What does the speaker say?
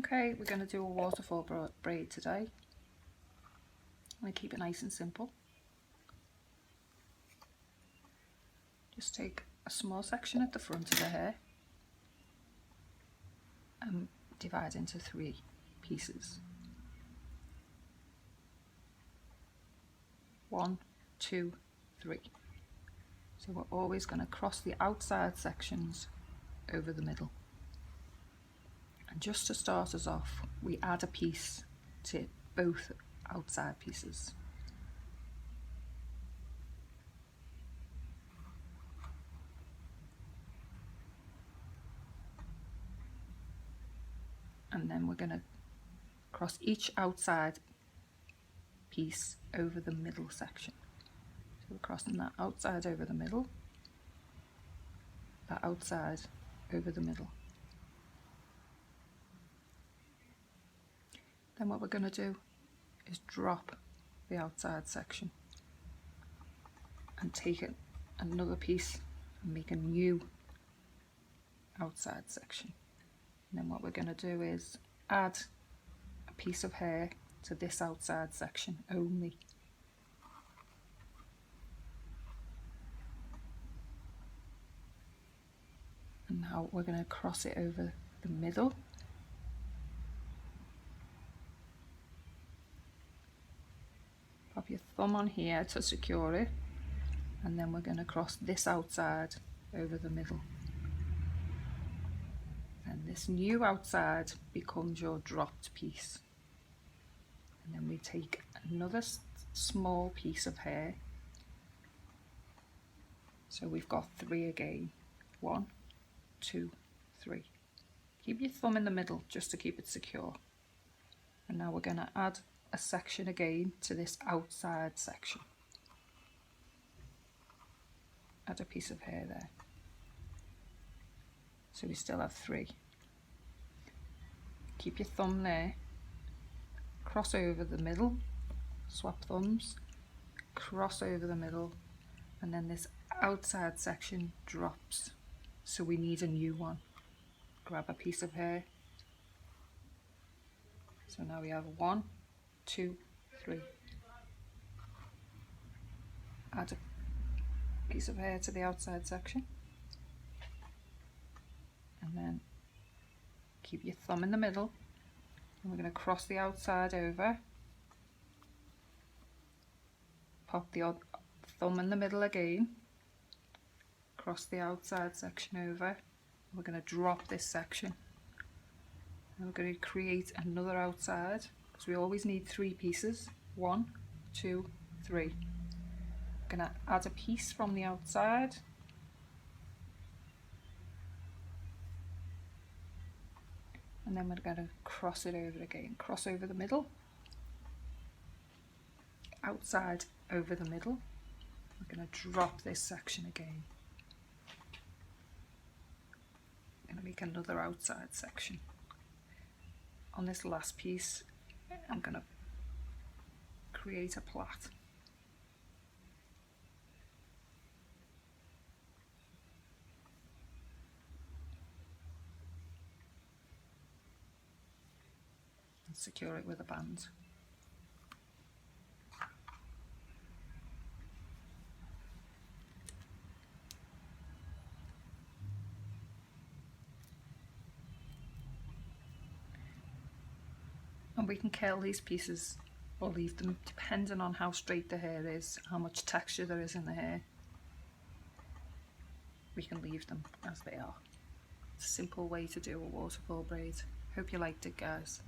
Okay, we're going to do a waterfall braid today. I'm going to keep it nice and simple. Just take a small section at the front of the hair and divide into 3 pieces. 1, 2, 3. So we're always going to cross the outside sections over the middle. And just to start us off, we add a piece to both outside pieces. And then we're going to cross each outside piece over the middle section. So we're crossing that outside over the middle, that outside over the middle. Then what we're going to do is drop the outside section and take it another piece and make a new outside section. And then what we're going to do is add a piece of hair to this outside section only. And now we're going to cross it over the middle. Pop your thumb on here to secure it, and then we're going to cross this outside over the middle. And this new outside becomes your dropped piece. And then we take another small piece of hair. So we've got 3 again. 1, 2, 3. Keep your thumb in the middle just to keep it secure. And now we're going to add a section again to this outside section. Add a piece of hair there. So we still have 3. Keep your thumb there, cross over the middle, swap thumbs, cross over the middle, and then this outside section drops. So we need a new one. Grab a piece of hair. So now we have 1, 2, 3. Add a piece of hair to the outside section, and then keep your thumb in the middle, and we're going to cross the outside over, pop the thumb in the middle again, cross the outside section over, we're going to drop this section, and we're going to create another outside, because we always need 3 pieces. 1, 2, 3. We're going to add a piece from the outside, and then we're going to cross it over again. Cross over the middle, outside over the middle. We're going to drop this section again. I'm going to make another outside section. On this last piece, I'm going to create a plait. And secure it with a band. And we can curl these pieces or leave them depending on how straight the hair is, how much texture there is in the hair. We can leave them as they are. It's a simple way to do a waterfall braid. Hope you liked it, guys.